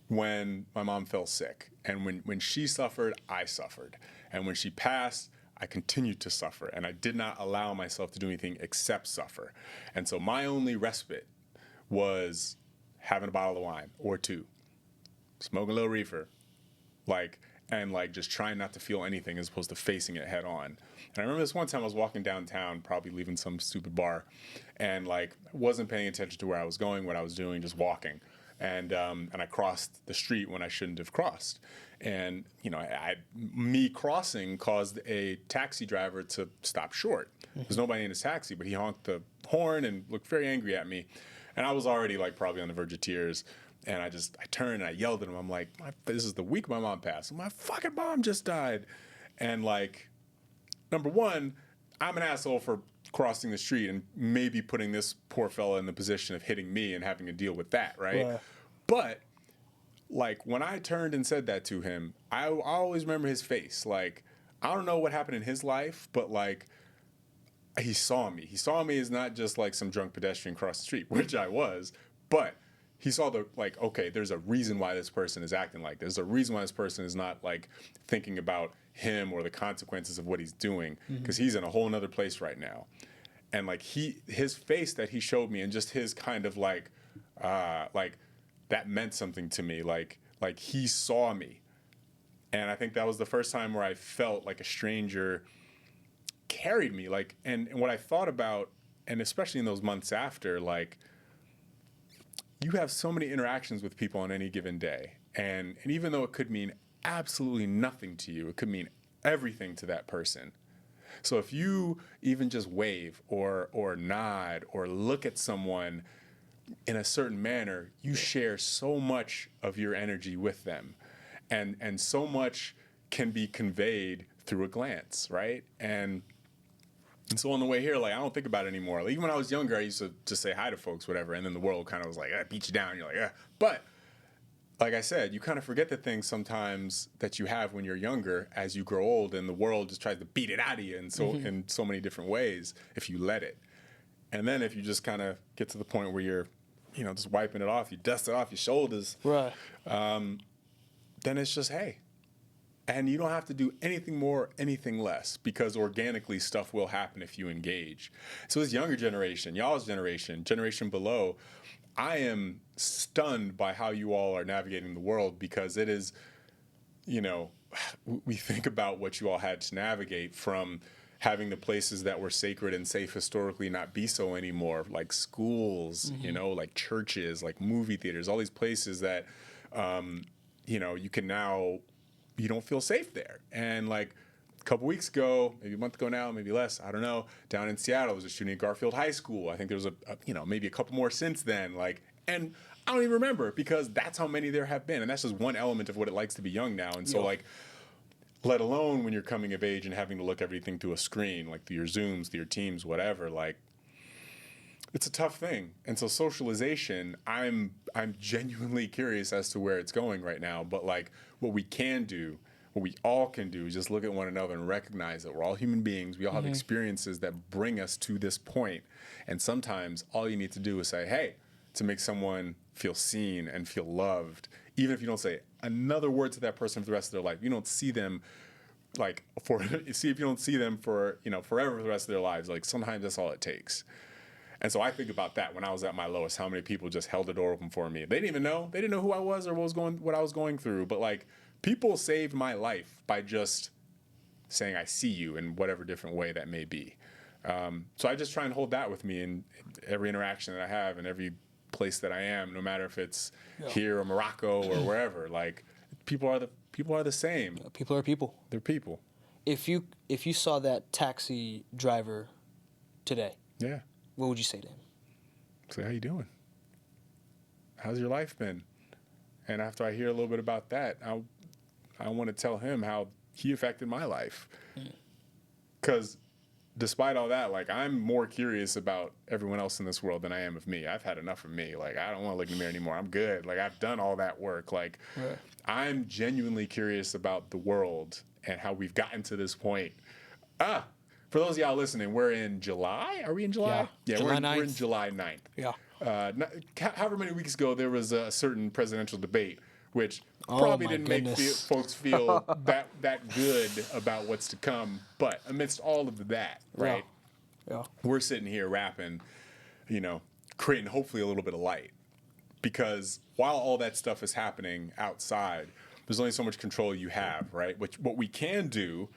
B: when my mom fell sick. And when she suffered, I suffered. And when she passed, I continued to suffer. And I did not allow myself to do anything except suffer. And so my only respite was having a bottle of wine or two, smoking a little reefer. and like just trying not to feel anything as opposed to facing it head on. And I remember this one time I was walking downtown, probably leaving some stupid bar, and like wasn't paying attention to where I was going, what I was doing, just walking. And I crossed the street when I shouldn't have crossed. And, you know, me crossing caused a taxi driver to stop short. There's nobody in his taxi, but he honked the horn and looked very angry at me. And I was already like probably on the verge of tears. And I turned and I yelled at him. I'm like, this is the week my mom passed. My fucking mom just died. And like, number one, I'm an asshole for crossing the street and maybe putting this poor fella in the position of hitting me and having to deal with that, right? But like when I turned and said that to him, I always remember his face. Like, I don't know what happened in his life, but like he saw me. He saw me as not just like some drunk pedestrian across the street, which I was, but he saw the, like, okay, there's a reason why this person is acting like this. There's a reason why this person is not like thinking about him or the consequences of what he's doing, because he's in a whole nother place right now. And like his face that he showed me and just his kind of like that meant something to me. Like he saw me. And I think that was the first time where I felt like a stranger carried me. Like, and what I thought about, and especially in those months after, like, you have so many interactions with people on any given day. And even though it could mean absolutely nothing to you, it could mean everything to that person. So if you even just wave or nod or look at someone in a certain manner, you share so much of your energy with them. And so much can be conveyed through a glance, right? And so on the way here, like, I don't think about it anymore. Like, even when I was younger, I used to just say hi to folks, whatever, and then the world kind of was like, beat you down. You're like, But like I said, you kind of forget the things sometimes that you have when you're younger as you grow old, and the world just tries to beat it out of you in so many different ways if you let it. And then if you just kind of get to the point where you're, you know, just wiping it off, you dust it off your shoulders,
A: Right.
B: then it's just, hey. And you don't have to do anything more, anything less, because organically stuff will happen if you engage. So this younger generation, y'all's generation below, I am stunned by how you all are navigating the world, because it is, you know, we think about what you all had to navigate, from having the places that were sacred and safe historically not be so anymore, like schools, you know, like churches, like movie theaters, all these places that, you know, you can now, you don't feel safe there. And like a couple weeks ago, maybe a month ago now, maybe less, I don't know, down in Seattle, there was a shooting at Garfield High School. I think there was you know, maybe a couple more since then. Like, and I don't even remember, because that's how many there have been. And that's just one element of what it likes to be young now. And so like, let alone when you're coming of age and having to look everything through a screen, like through your Zooms, through your Teams, whatever, like, it's a tough thing. And so socialization, I'm genuinely curious as to where it's going right now. But like, what we can do, what we all can do, is just look at one another and recognize that we're all human beings. We all have experiences that bring us to this point. And sometimes all you need to do is say, hey, to make someone feel seen and feel loved, even if you don't say another word to that person for the rest of their life. You don't see them like if you don't see them for, you know, forever for the rest of their lives. Like, sometimes that's all it takes. And so I think about that when I was at my lowest, how many people just held the door open for me. They didn't even know. They didn't know who I was or what I was going through. But like, people saved my life by just saying, I see you, in whatever different way that may be. So I just try and hold that with me in every interaction that I have, and every place that I am, no matter if it's here or Morocco or wherever. Like, people are the same.
A: People are people.
B: They're people.
A: If you saw that taxi driver today,
B: Yeah.
A: what would you say to him?
B: Say, how you doing? How's your life been? And after I hear a little bit about that, I want to tell him how he affected my life. Because despite all that, like, I'm more curious about everyone else in this world than I am of me. I've had enough of me. Like, I don't want to look in the mirror anymore. I'm good. Like, I've done all that work. Like, I'm genuinely curious about the world and how we've gotten to this point. For those of y'all listening, we're in July. Are we in July? Yeah,
A: July
B: we're in July 9th.
A: Yeah.
B: However many weeks ago, there was a certain presidential debate, which probably didn't make folks feel that good about what's to come. But amidst all of that, right, we're sitting here rapping, you know, creating hopefully a little bit of light. Because while all that stuff is happening outside, there's only so much control you have, right? What we can do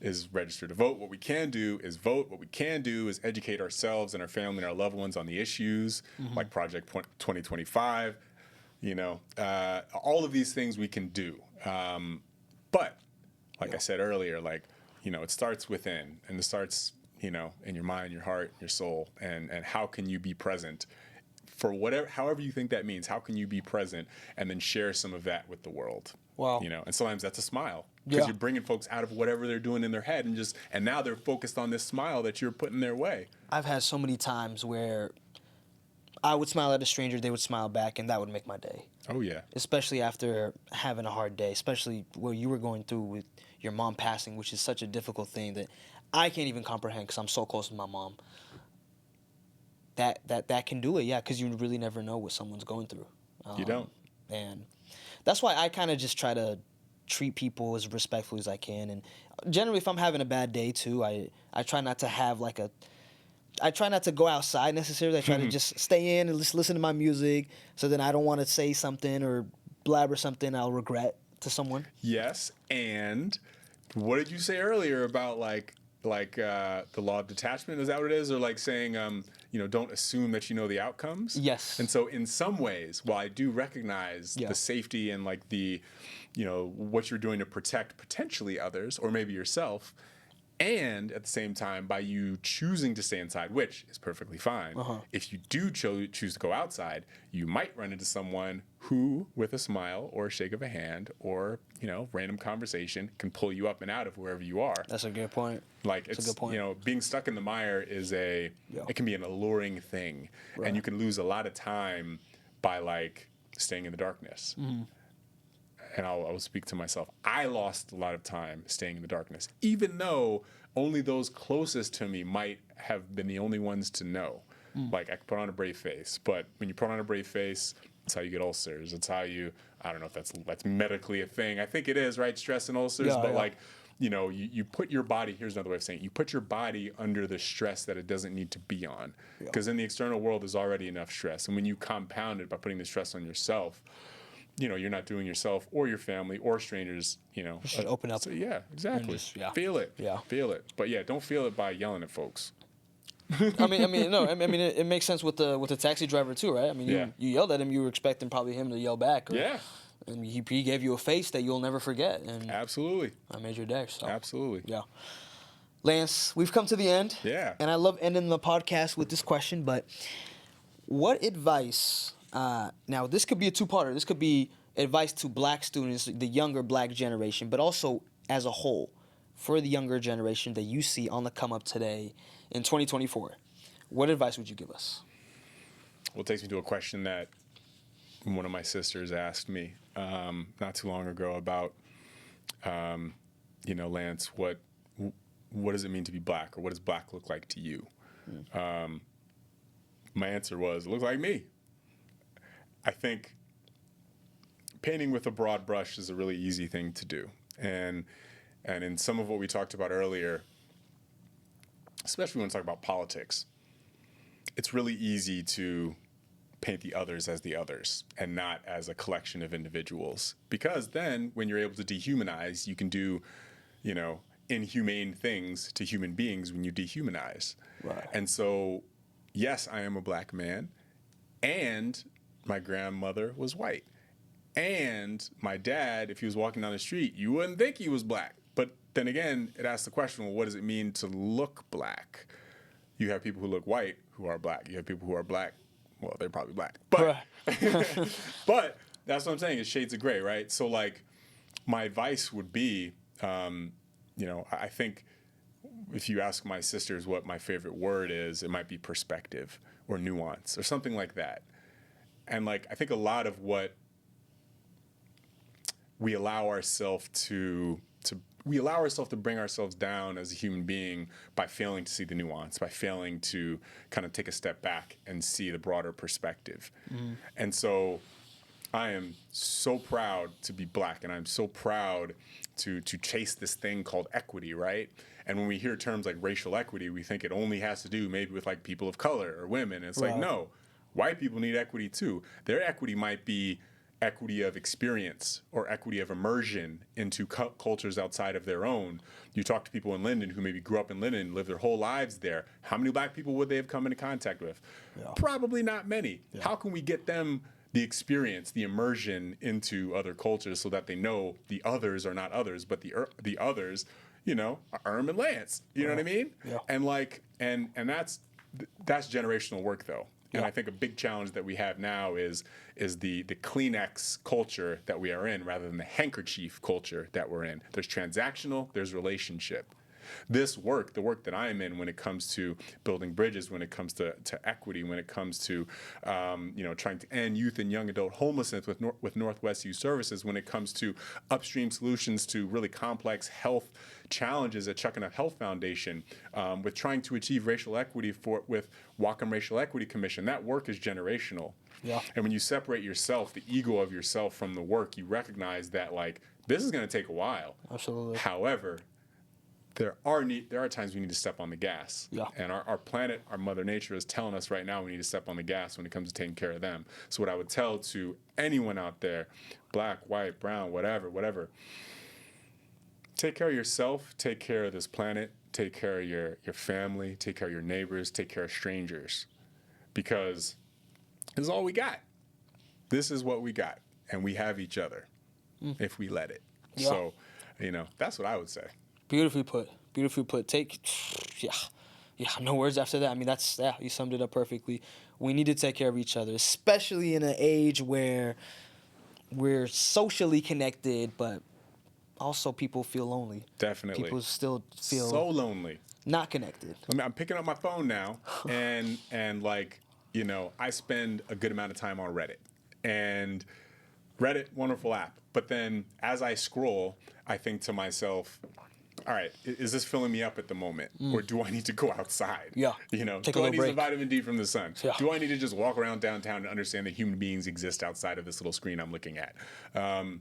B: is register to vote. What we can do is vote. What we can do is educate ourselves and our family and our loved ones on the issues, like Project 2025. All of these things we can do. But like I said earlier, it starts within, and it starts, in your mind, your heart, your soul, and how can you be present for however you think that means. How can you be present and then share some of that with the world?
A: Wow.
B: And sometimes that's a smile, because
A: Yeah.
B: you're bringing folks out of whatever they're doing in their head, and now they're focused on this smile that you're putting their way.
A: I've had so many times where I would smile at a stranger, they would smile back, and that would make my day.
B: Oh yeah.
A: Especially after having a hard day, especially what you were going through with your mom passing, which is such a difficult thing that I can't even comprehend because I'm so close to my mom. That can do it, yeah, because you really never know what someone's going through.
B: You don't.
A: And that's why I kind of just try to treat people as respectfully as I can. And generally, if I'm having a bad day too, I try not to have I try not to go outside necessarily. I try to just stay in and just listen to my music, so then I don't want to say something or blabber something I'll regret to someone.
B: Yes, and what did you say earlier about the law of detachment? Is that what it is? Or like saying, don't assume that you know the outcomes?
A: Yes.
B: And so in some ways, while I do recognize the safety and what you're doing to protect potentially others or maybe yourself, and at the same time, by you choosing to stay inside, which is perfectly fine, if you do choose to go outside, you might run into someone who, with a smile or a shake of a hand or random conversation, can pull you up and out of wherever you are.
A: That's a good point.
B: It's
A: a good point.
B: Being stuck in the mire is it can be an alluring thing, and you can lose a lot of time by staying in the darkness. And I'll speak to myself. I lost a lot of time staying in the darkness, even though only those closest to me might have been the only ones to know. I could put on a brave face, but when you put on a brave face, that's how you get ulcers. It's how you, I don't know if that's medically a thing. I think it is, right? Stress and ulcers, you put your body, here's another way of saying it, you put your body under the stress that it doesn't need to be on. Because in the external world, there's already enough stress. And when you compound it by putting the stress on yourself, you're not doing yourself or your family or strangers,
A: Just open up.
B: So, yeah, exactly.
A: Just,
B: Feel it.
A: Yeah.
B: Feel it. But yeah, don't feel it by yelling at folks.
A: It makes sense with the taxi driver too, right? I mean, you yelled at him, you were expecting probably him to yell back. And he gave you a face that you'll never forget. And
B: Absolutely.
A: I made your day. So.
B: Absolutely.
A: Yeah. Lance, we've come to the end.
B: Yeah.
A: And I love ending the podcast with this question, but what advice, now this could be a two-parter. This could be advice to black students, the younger black generation, but also as a whole for the younger generation that you see on the come up today in 2024. What advice would you give us?
B: Well, it takes me to a question that one of my sisters asked me not too long ago about, Lance, what does it mean to be black, or what does black look like to you? My answer was, it looks like me. I think painting with a broad brush is a really easy thing to do. And in some of what we talked about earlier, especially when we talk about politics, it's really easy to paint the others as the others and not as a collection of individuals. Because then when you're able to dehumanize, you can do, inhumane things to human beings when you dehumanize.
A: Right.
B: And so, yes, I am a black man, and my grandmother was white. And my dad, if he was walking down the street, you wouldn't think he was black. But then again, it asks the question, well, what does it mean to look black? You have people who look white who are black. You have people who are black. Well, they're probably black. But, but that's what I'm saying, is shades of gray, right? So, my advice would be, I think if you ask my sisters what my favorite word is, it might be perspective or nuance or something like that. And, I think a lot of what we allow ourselves to bring ourselves down as a human being by failing to see the nuance, by failing to kind of take a step back and see the broader perspective. And so I am so proud to be black, and I'm so proud to chase this thing called equity, right? And when we hear terms like racial equity, we think it only has to do maybe with people of color or women. It's no, white people need equity too. Their equity might be equity of experience or equity of immersion into cultures outside of their own. You talk to people in Linden who maybe grew up in Linden, lived their whole lives there. How many black people would they have come into contact with?
A: Yeah.
B: Probably not many.
A: Yeah.
B: How can we get them the experience, the immersion into other cultures so that they know the others are not others, but the others, are Erm and Lance. You know what I mean?
A: Yeah.
B: And and that's generational work though. And I think a big challenge that we have now is the Kleenex culture that we are in rather than the handkerchief culture that we're in. There's transactional, there's relationship. This work, the work that I am in when it comes to building bridges, when it comes to equity, when it comes to trying to end youth and young adult homelessness with Northwest Youth Services, when it comes to upstream solutions to really complex health challenges at Chuckanut Health Foundation, with trying to achieve racial equity with Whatcom Racial Equity Commission, that work is generational.
A: Yeah.
B: And when you separate yourself, the ego of yourself from the work, you recognize that this is going to take a while.
A: Absolutely.
B: However, there are times we need to step on the gas.
A: Yeah.
B: And our planet, our Mother Nature is telling us right now we need to step on the gas when it comes to taking care of them. So what I would tell to anyone out there, black, white, brown, whatever, take care of yourself, take care of this planet, take care of your family, take care of your neighbors, take care of strangers. Because this is all we got. This is what we got. And we have each other if we let it.
A: Yeah.
B: So, that's what I would say.
A: Beautifully put. Beautifully put. No words after that. I mean, you summed it up perfectly. We need to take care of each other, especially in an age where we're socially connected, but also people feel lonely.
B: Definitely.
A: People still feel
B: so lonely.
A: Not connected.
B: I mean, I'm picking up my phone now, and I spend a good amount of time on Reddit. And Reddit, wonderful app. But then as I scroll, I think to myself, all right, is this filling me up at the moment? Or do I need to go outside?
A: Yeah. Take
B: do
A: a
B: I need
A: break.
B: some vitamin D from the sun?
A: Yeah.
B: Do I need to just walk around downtown and understand that human beings exist outside of this little screen I'm looking at? And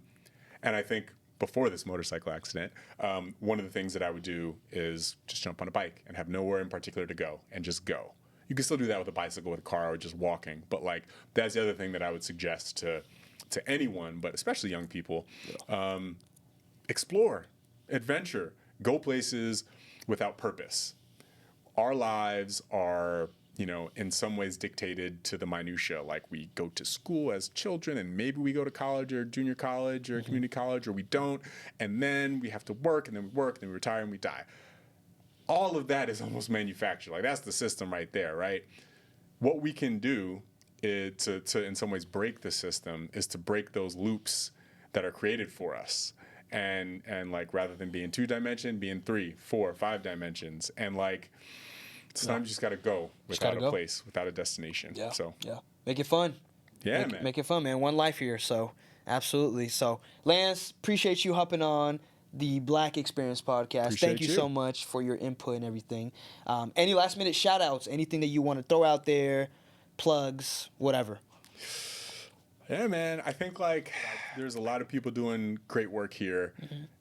B: I think before this motorcycle accident, one of the things that I would do is just jump on a bike and have nowhere in particular to go and just go. You can still do that with a bicycle, with a car, or just walking. But that's the other thing that I would suggest to anyone, but especially young people.
A: Yeah.
B: Explore, adventure, go places without purpose. Our lives are, in some ways dictated to the minutia. Like we go to school as children and maybe we go to college or junior college or community college, or we don't. And then we have to work, and then we work, and then we retire and we die. All of that is almost manufactured. That's the system right there, right? What we can do to in some ways break the system is to break those loops that are created for us. And rather than being 2-dimension, being 3, 4, 5 dimensions. And sometimes you just gotta go without a place, without a destination.
A: Yeah.
B: So
A: Make it fun.
B: Yeah, man.
A: Make it fun, man. One life here, so absolutely. So Lance, appreciate you hopping on the Black Experience podcast.
B: Appreciate
A: Thank you
B: you
A: so much for your input and everything. Any last minute shout outs, anything that you want to throw out there, plugs, whatever.
B: Yeah, man. I think there's a lot of people doing great work here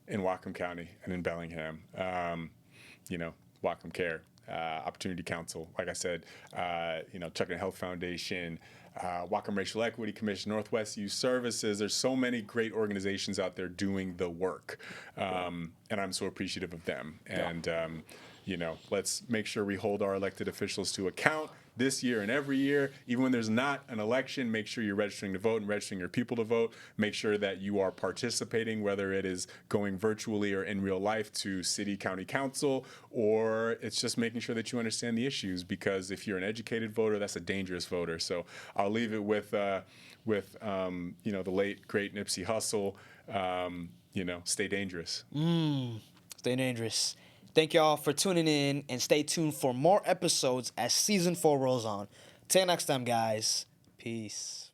B: in Whatcom County and in Bellingham. Whatcom Care, Opportunity Council, like I said, Chuckanut Health Foundation, Whatcom Racial Equity Commission, Northwest Youth Services. There's so many great organizations out there doing the work, and I'm so appreciative of them. And let's make sure we hold our elected officials to account this year and every year. Even when there's not an election, make sure you're registering to vote and registering your people to vote. Make sure that you are participating, whether it is going virtually or in real life to city, county council, or it's just making sure that you understand the issues, because if you're an educated voter, that's a dangerous voter. So I'll leave it with the late, great Nipsey Hussle, stay dangerous.
A: Stay dangerous. Thank y'all for tuning in, and stay tuned for more episodes as season 4 rolls on. Till next time, guys. Peace.